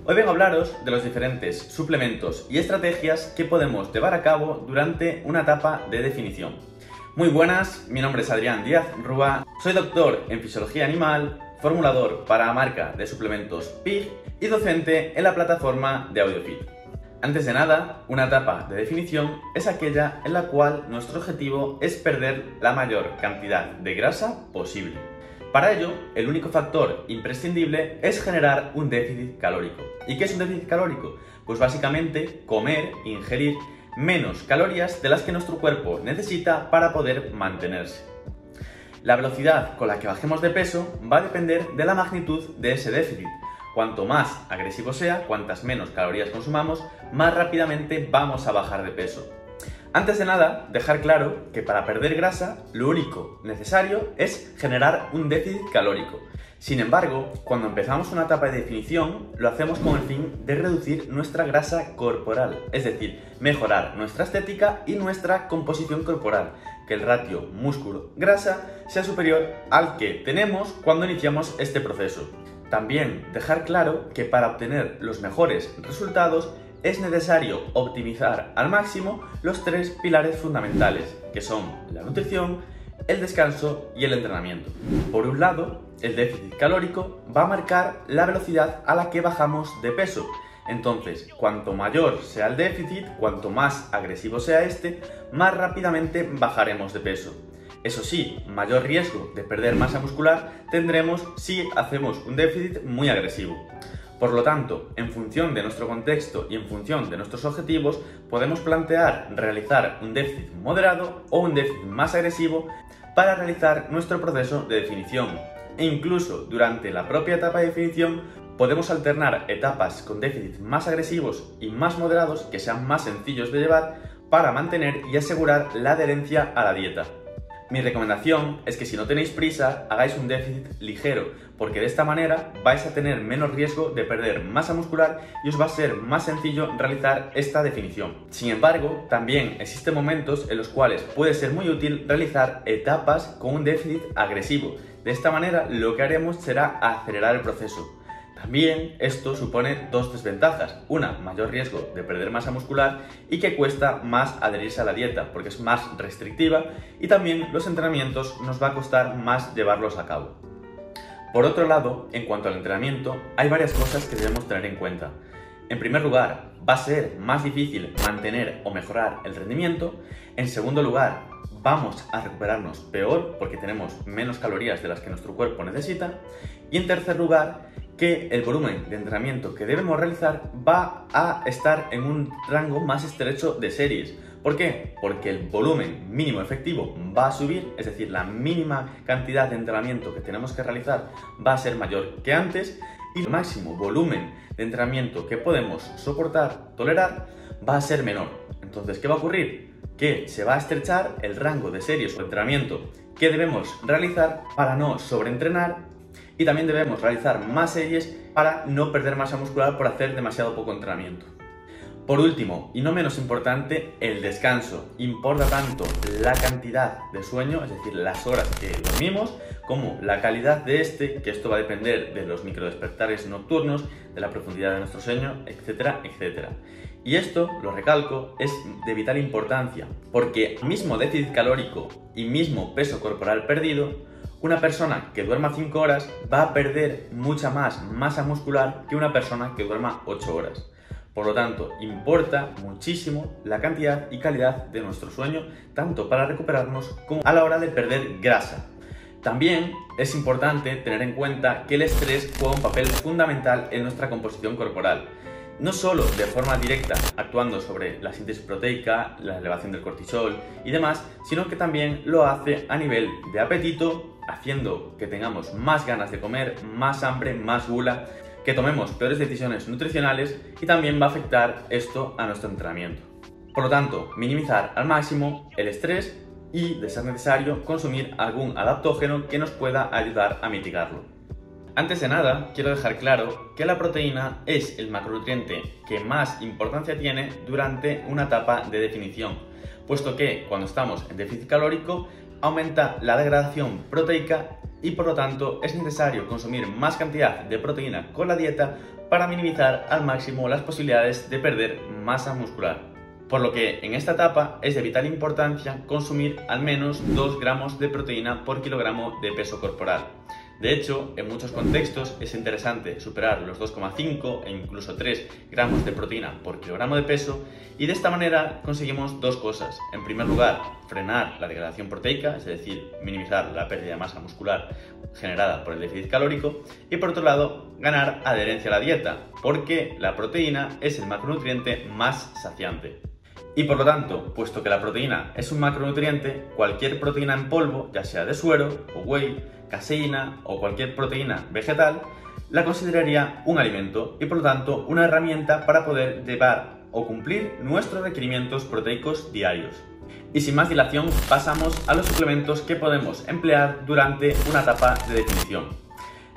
Hoy vengo a hablaros de los diferentes suplementos y estrategias que podemos llevar a cabo durante una etapa de definición. Muy buenas, mi nombre es Adrián Díaz Rúa, soy doctor en Fisiología Animal, formulador para la marca de suplementos PIG y docente en la plataforma de AudioFit. Antes de nada, una etapa de definición es aquella en la cual nuestro objetivo es perder la mayor cantidad de grasa posible. Para ello, el único factor imprescindible es generar un déficit calórico. ¿Y qué es un déficit calórico? Pues básicamente comer, ingerir menos calorías de las que nuestro cuerpo necesita para poder mantenerse. La velocidad con la que bajemos de peso va a depender de la magnitud de ese déficit. Cuanto más agresivo sea, cuantas menos calorías consumamos, más rápidamente vamos a bajar de peso. Antes de nada, dejar claro que para perder grasa, lo único necesario es generar un déficit calórico. Sin embargo, cuando empezamos una etapa de definición, lo hacemos con el fin de reducir nuestra grasa corporal, es decir, mejorar nuestra estética y nuestra composición corporal, que el ratio músculo-grasa sea superior al que tenemos cuando iniciamos este proceso. También dejar claro que para obtener los mejores resultados es necesario optimizar al máximo los tres pilares fundamentales, que son la nutrición, el descanso y el entrenamiento. Por un lado, el déficit calórico va a marcar la velocidad a la que bajamos de peso. Entonces, cuanto mayor sea el déficit, cuanto más agresivo sea este, más rápidamente bajaremos de peso. Eso sí, mayor riesgo de perder masa muscular tendremos si hacemos un déficit muy agresivo. Por lo tanto, en función de nuestro contexto y en función de nuestros objetivos, podemos plantear realizar un déficit moderado o un déficit más agresivo para realizar nuestro proceso de definición. E incluso durante la propia etapa de definición, podemos alternar etapas con déficits más agresivos y más moderados que sean más sencillos de llevar para mantener y asegurar la adherencia a la dieta. Mi recomendación es que si no tenéis prisa, hagáis un déficit ligero, porque de esta manera vais a tener menos riesgo de perder masa muscular y os va a ser más sencillo realizar esta definición. Sin embargo, también existen momentos en los cuales puede ser muy útil realizar etapas con un déficit agresivo. De esta manera, lo que haremos será acelerar el proceso. También esto supone dos desventajas. Una, mayor riesgo de perder masa muscular y que cuesta más adherirse a la dieta porque es más restrictiva, y también los entrenamientos nos va a costar más llevarlos a cabo. Por otro lado, en cuanto al entrenamiento, hay varias cosas que debemos tener en cuenta. En primer lugar, va a ser más difícil mantener o mejorar el rendimiento. En segundo lugar, vamos a recuperarnos peor porque tenemos menos calorías de las que nuestro cuerpo necesita. Y en tercer lugar, que el volumen de entrenamiento que debemos realizar va a estar en un rango más estrecho de series. ¿Por qué? Porque el volumen mínimo efectivo va a subir, es decir, la mínima cantidad de entrenamiento que tenemos que realizar va a ser mayor que antes, y el máximo volumen de entrenamiento que podemos soportar, tolerar, va a ser menor. Entonces, ¿qué va a ocurrir? Que se va a estrechar el rango de series o entrenamiento que debemos realizar para no sobreentrenar, y también debemos realizar más series para no perder masa muscular por hacer demasiado poco entrenamiento. Por último, y no menos importante, el descanso. Importa tanto la cantidad de sueño, es decir, las horas que dormimos, como la calidad de este, que esto va a depender de los microdespertares nocturnos, de la profundidad de nuestro sueño, etcétera, etcétera. Y esto, lo recalco, es de vital importancia, porque mismo déficit calórico y mismo peso corporal perdido, una persona que duerma 5 horas va a perder mucha más masa muscular que una persona que duerma 8 horas. Por lo tanto, importa muchísimo la cantidad y calidad de nuestro sueño, tanto para recuperarnos como a la hora de perder grasa. También es importante tener en cuenta que el estrés juega un papel fundamental en nuestra composición corporal. No solo de forma directa, actuando sobre la síntesis proteica, la elevación del cortisol y demás, sino que también lo hace a nivel de apetito, haciendo que tengamos más ganas de comer, más hambre, más gula, que tomemos peores decisiones nutricionales, y también va a afectar esto a nuestro entrenamiento. Por lo tanto, minimizar al máximo el estrés y, de ser necesario, consumir algún adaptógeno que nos pueda ayudar a mitigarlo. Antes de nada, quiero dejar claro que la proteína es el macronutriente que más importancia tiene durante una etapa de definición, puesto que cuando estamos en déficit calórico aumenta la degradación proteica y por lo tanto es necesario consumir más cantidad de proteína con la dieta para minimizar al máximo las posibilidades de perder masa muscular. Por lo que en esta etapa es de vital importancia consumir al menos 2 gramos de proteína por kilogramo de peso corporal. De hecho, en muchos contextos es interesante superar los 2,5 e incluso 3 gramos de proteína por kilogramo de peso, y de esta manera conseguimos dos cosas. En primer lugar, frenar la degradación proteica, es decir, minimizar la pérdida de masa muscular generada por el déficit calórico, y por otro lado, ganar adherencia a la dieta, porque la proteína es el macronutriente más saciante. Y por lo tanto, puesto que la proteína es un macronutriente, cualquier proteína en polvo, ya sea de suero o whey, caseína o cualquier proteína vegetal, la consideraría un alimento y por lo tanto una herramienta para poder llevar o cumplir nuestros requerimientos proteicos diarios. Y sin más dilación, pasamos a los suplementos que podemos emplear durante una etapa de definición.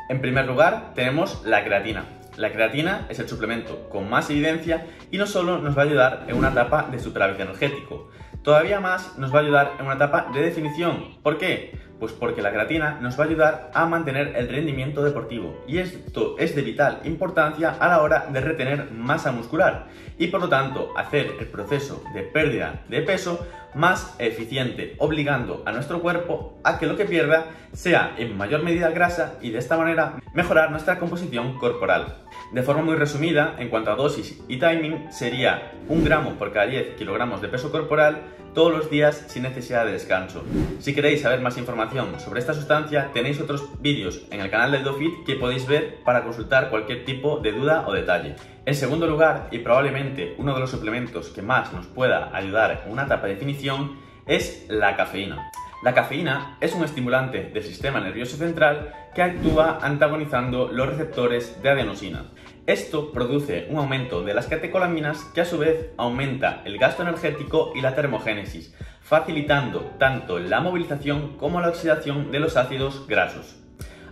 En primer lugar, tenemos la creatina. La creatina es el suplemento con más evidencia y no solo nos va a ayudar en una etapa de superávit energético, todavía más nos va a ayudar en una etapa de definición. ¿Por qué? Pues porque la creatina nos va a ayudar a mantener el rendimiento deportivo, y esto es de vital importancia a la hora de retener masa muscular y por lo tanto hacer el proceso de pérdida de peso más eficiente, obligando a nuestro cuerpo a que lo que pierda sea en mayor medida grasa y de esta manera mejorar nuestra composición corporal. De forma muy resumida, en cuanto a dosis y timing, sería 1 gramo por cada 10 kilogramos de peso corporal todos los días sin necesidad de descanso. Si queréis saber más información sobre esta sustancia, tenéis otros vídeos en el canal del DoFit que podéis ver para consultar cualquier tipo de duda o detalle. En segundo lugar, y probablemente uno de los suplementos que más nos pueda ayudar en una etapa de definición, es la cafeína. La cafeína es un estimulante del sistema nervioso central que actúa antagonizando los receptores de adenosina. Esto produce un aumento de las catecolaminas que a su vez aumenta el gasto energético y la termogénesis, facilitando tanto la movilización como la oxidación de los ácidos grasos.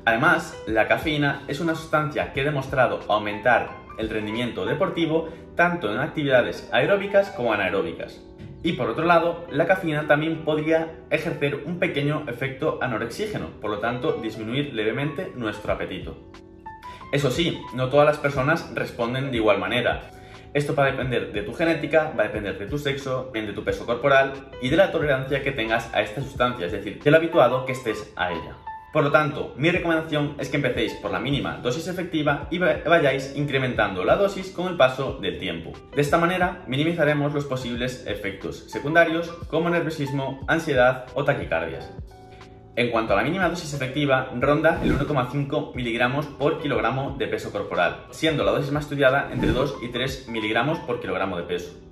Además, la cafeína es una sustancia que ha demostrado aumentar el rendimiento deportivo tanto en actividades aeróbicas como anaeróbicas. Y por otro lado, la cafeína también podría ejercer un pequeño efecto anorexígeno, por lo tanto disminuir levemente nuestro apetito. Eso sí, no todas las personas responden de igual manera. Esto va a depender de tu genética, va a depender de tu sexo, de tu peso corporal y de la tolerancia que tengas a esta sustancia, es decir, de lo habituado que estés a ella. Por lo tanto, mi recomendación es que empecéis por la mínima dosis efectiva y vayáis incrementando la dosis con el paso del tiempo. De esta manera, minimizaremos los posibles efectos secundarios como nerviosismo, ansiedad o taquicardias. En cuanto a la mínima dosis efectiva, ronda el 1,5 miligramos por kilogramo de peso corporal, siendo la dosis más estudiada entre 2 y 3 miligramos por kilogramo de peso.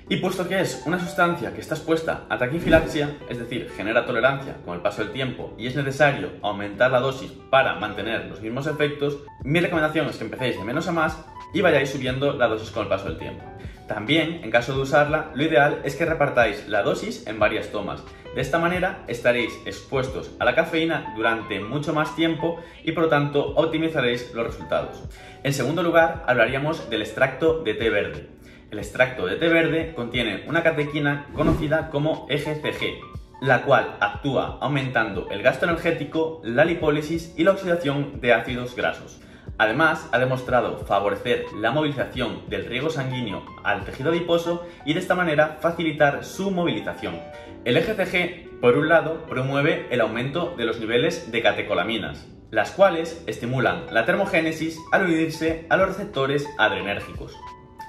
Y puesto que es una sustancia que está expuesta a taquifilaxia, es decir, genera tolerancia con el paso del tiempo y es necesario aumentar la dosis para mantener los mismos efectos, mi recomendación es que empecéis de menos a más y vayáis subiendo la dosis con el paso del tiempo. También, en caso de usarla, lo ideal es que repartáis la dosis en varias tomas. De esta manera estaréis expuestos a la cafeína durante mucho más tiempo y por lo tanto optimizaréis los resultados. En segundo lugar, hablaríamos del extracto de té verde. El extracto de té verde contiene una catequina conocida como EGCG, la cual actúa aumentando el gasto energético, la lipólisis y la oxidación de ácidos grasos. Además, ha demostrado favorecer la movilización del riego sanguíneo al tejido adiposo y de esta manera facilitar su movilización. El EGCG, por un lado, promueve el aumento de los niveles de catecolaminas, las cuales estimulan la termogénesis al unirse a los receptores adrenérgicos.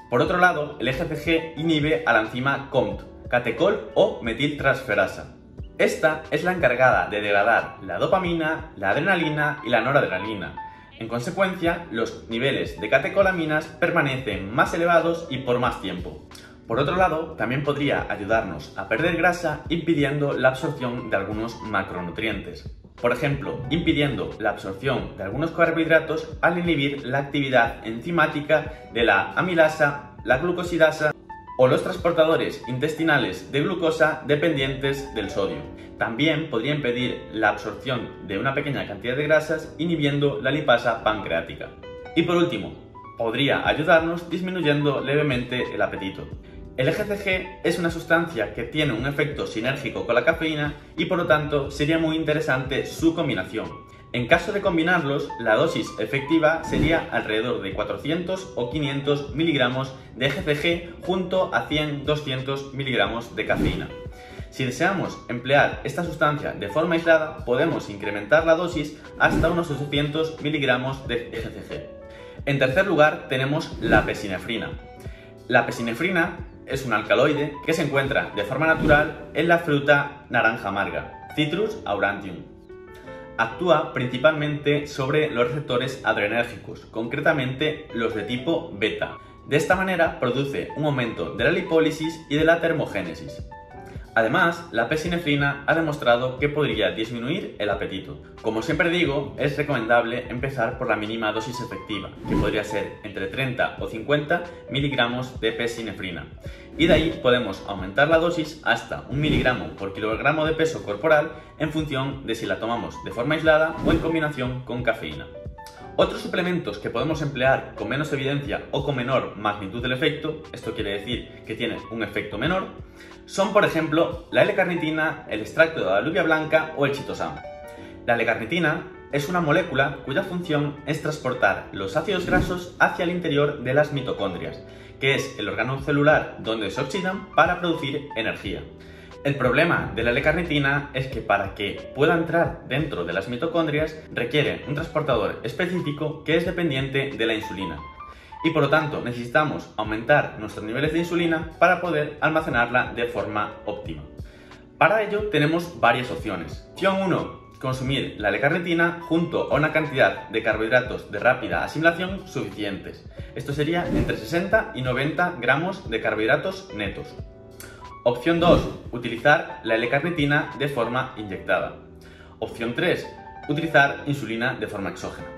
Por otro lado, el EGCG inhibe a la enzima COMT, catecol o metiltransferasa. Esta es la encargada de degradar la dopamina, la adrenalina y la noradrenalina. En consecuencia, los niveles de catecolaminas permanecen más elevados y por más tiempo. Por otro lado, también podría ayudarnos a perder grasa impidiendo la absorción de algunos macronutrientes. Por ejemplo, impidiendo la absorción de algunos carbohidratos al inhibir la actividad enzimática de la amilasa, la glucosidasa o los transportadores intestinales de glucosa dependientes del sodio. También podría impedir la absorción de una pequeña cantidad de grasas inhibiendo la lipasa pancreática. Y por último, podría ayudarnos disminuyendo levemente el apetito. El EGCG es una sustancia que tiene un efecto sinérgico con la cafeína y por lo tanto sería muy interesante su combinación. En caso de combinarlos, la dosis efectiva sería alrededor de 400 o 500 miligramos de GCG junto a 100-200 miligramos de cafeína. Si deseamos emplear esta sustancia de forma aislada, podemos incrementar la dosis hasta unos 800 miligramos de GCG. En tercer lugar, tenemos la pesinefrina. La pesinefrina es un alcaloide que se encuentra de forma natural en la fruta naranja amarga, Citrus aurantium. Actúa principalmente sobre los receptores adrenérgicos, concretamente los de tipo beta. De esta manera produce un aumento de la lipólisis y de la termogénesis. Además, la pesinefrina ha demostrado que podría disminuir el apetito. Como siempre digo, es recomendable empezar por la mínima dosis efectiva, que podría ser entre 30 o 50 miligramos de pesinefrina. Y de ahí podemos aumentar la dosis hasta 1 miligramo por kilogramo de peso corporal en función de si la tomamos de forma aislada o en combinación con cafeína. Otros suplementos que podemos emplear con menos evidencia o con menor magnitud del efecto, esto quiere decir que tienen un efecto menor, son por ejemplo la L-carnitina, el extracto de alubia blanca o el chitosan. La L-carnitina es una molécula cuya función es transportar los ácidos grasos hacia el interior de las mitocondrias, que es el órgano celular donde se oxidan para producir energía. El problema de la L-carnitina es que para que pueda entrar dentro de las mitocondrias requiere un transportador específico que es dependiente de la insulina. Y por lo tanto necesitamos aumentar nuestros niveles de insulina para poder almacenarla de forma óptima. Para ello tenemos varias opciones. Opción 1. Consumir la L-carnitina junto a una cantidad de carbohidratos de rápida asimilación suficientes. Esto sería entre 60 y 90 gramos de carbohidratos netos. Opción 2. Utilizar la L-carnitina de forma inyectada. Opción 3. Utilizar insulina de forma exógena.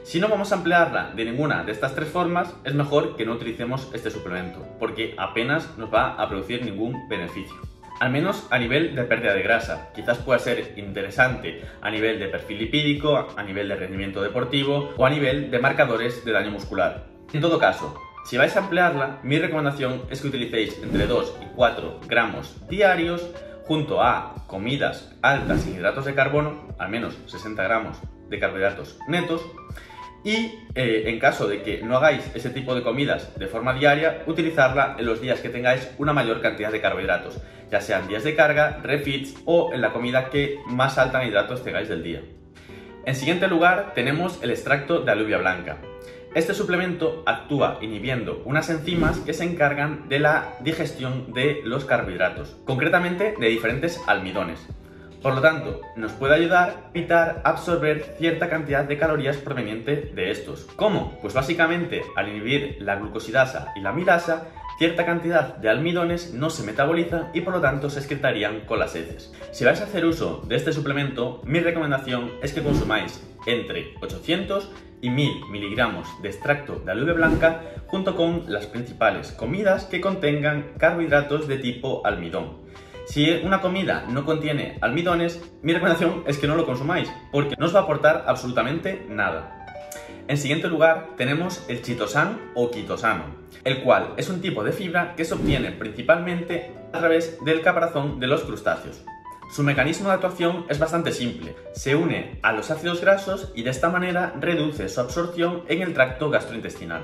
Si no vamos a emplearla de ninguna de estas tres formas, es mejor que no utilicemos este suplemento, porque apenas nos va a producir ningún beneficio. Al menos a nivel de pérdida de grasa. Quizás pueda ser interesante a nivel de perfil lipídico, a nivel de rendimiento deportivo o a nivel de marcadores de daño muscular. En todo caso, si vais a emplearla, mi recomendación es que utilicéis entre 2 y 4 gramos diarios junto a comidas altas en hidratos de carbono, al menos 60 gramos de carbohidratos netos, y en caso de que no hagáis ese tipo de comidas de forma diaria, utilizarla en los días que tengáis una mayor cantidad de carbohidratos, ya sean días de carga, refeeds o en la comida que más alta en hidratos tengáis del día. En siguiente lugar tenemos el extracto de alubia blanca. Este suplemento actúa inhibiendo unas enzimas que se encargan de la digestión de los carbohidratos, concretamente de diferentes almidones. Por lo tanto, nos puede ayudar a evitar absorber cierta cantidad de calorías proveniente de estos. ¿Cómo? Pues básicamente al inhibir la glucosidasa y la amilasa, cierta cantidad de almidones no se metabolizan y por lo tanto se excretarían con las heces. Si vais a hacer uso de este suplemento, mi recomendación es que consumáis entre 800 y 1000 miligramos de extracto de alubia blanca junto con las principales comidas que contengan carbohidratos de tipo almidón. Si una comida no contiene almidones, mi recomendación es que no lo consumáis, porque no os va a aportar absolutamente nada. En siguiente lugar tenemos el chitosan o quitosano, el cual es un tipo de fibra que se obtiene principalmente a través del caparazón de los crustáceos. Su mecanismo de actuación es bastante simple, se une a los ácidos grasos y de esta manera reduce su absorción en el tracto gastrointestinal.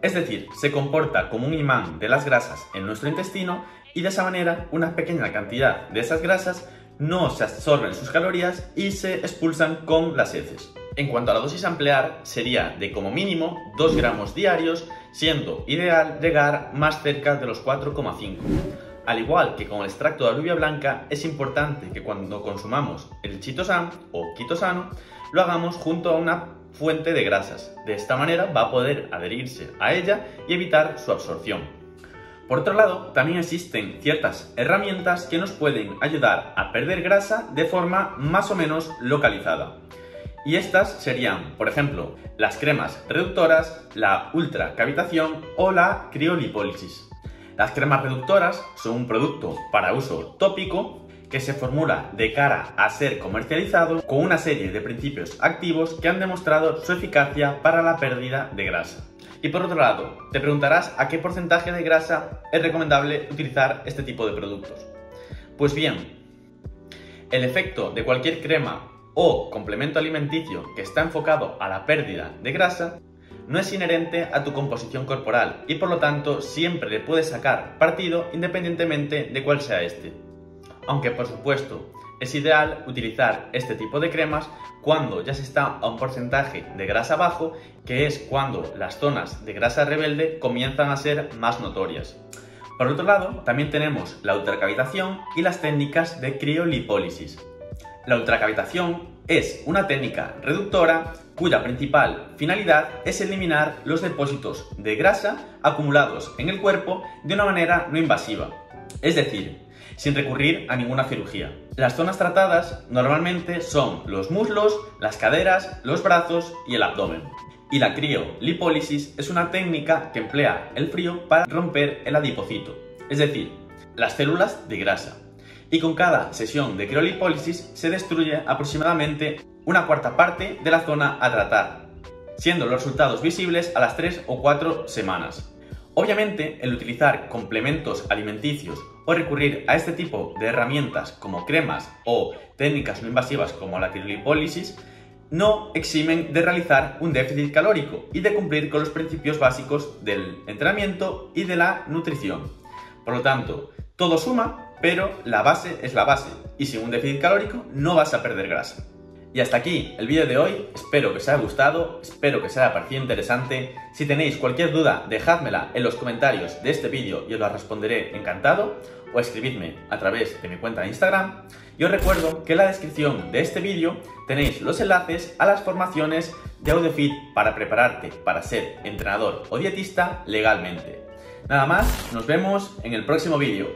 Es decir, se comporta como un imán de las grasas en nuestro intestino y de esa manera una pequeña cantidad de esas grasas no se absorben sus calorías y se expulsan con las heces. En cuanto a la dosis a emplear, sería de como mínimo 2 gramos diarios, siendo ideal llegar más cerca de los 4,5. Al igual que con el extracto de alubia blanca, es importante que cuando consumamos el chitosan o quitosano, lo hagamos junto a una fuente de grasas. De esta manera va a poder adherirse a ella y evitar su absorción. Por otro lado, también existen ciertas herramientas que nos pueden ayudar a perder grasa de forma más o menos localizada. Y estas serían, por ejemplo, las cremas reductoras, la ultracavitación o la criolipólisis. Las cremas reductoras son un producto para uso tópico que se formula de cara a ser comercializado con una serie de principios activos que han demostrado su eficacia para la pérdida de grasa. Y por otro lado, te preguntarás a qué porcentaje de grasa es recomendable utilizar este tipo de productos. Pues bien, el efecto de cualquier crema o complemento alimenticio que está enfocado a la pérdida de grasa, no es inherente a tu composición corporal y por lo tanto siempre le puedes sacar partido independientemente de cuál sea este. Aunque por supuesto es ideal utilizar este tipo de cremas cuando ya se está a un porcentaje de grasa bajo, que es cuando las zonas de grasa rebelde comienzan a ser más notorias. Por otro lado, también tenemos la ultracavitación y las técnicas de criolipólisis. La ultracavitación es una técnica reductora cuya principal finalidad es eliminar los depósitos de grasa acumulados en el cuerpo de una manera no invasiva, es decir, sin recurrir a ninguna cirugía. Las zonas tratadas normalmente son los muslos, las caderas, los brazos y el abdomen. Y la criolipólisis es una técnica que emplea el frío para romper el adipocito, es decir, las células de grasa. Y con cada sesión de criolipólisis se destruye aproximadamente una cuarta parte de la zona a tratar, siendo los resultados visibles a las 3 o 4 semanas. Obviamente, el utilizar complementos alimenticios o recurrir a este tipo de herramientas como cremas o técnicas no invasivas como la criolipólisis no eximen de realizar un déficit calórico y de cumplir con los principios básicos del entrenamiento y de la nutrición. Por lo tanto, todo suma, pero la base es la base y sin un déficit calórico no vas a perder grasa. Y hasta aquí el vídeo de hoy, espero que os haya gustado, espero que os haya parecido interesante. Si tenéis cualquier duda, dejádmela en los comentarios de este vídeo y os la responderé encantado, o escribidme a través de mi cuenta de Instagram. Y os recuerdo que en la descripción de este vídeo tenéis los enlaces a las formaciones de AudioFit para prepararte para ser entrenador o dietista legalmente. Nada más, nos vemos en el próximo vídeo.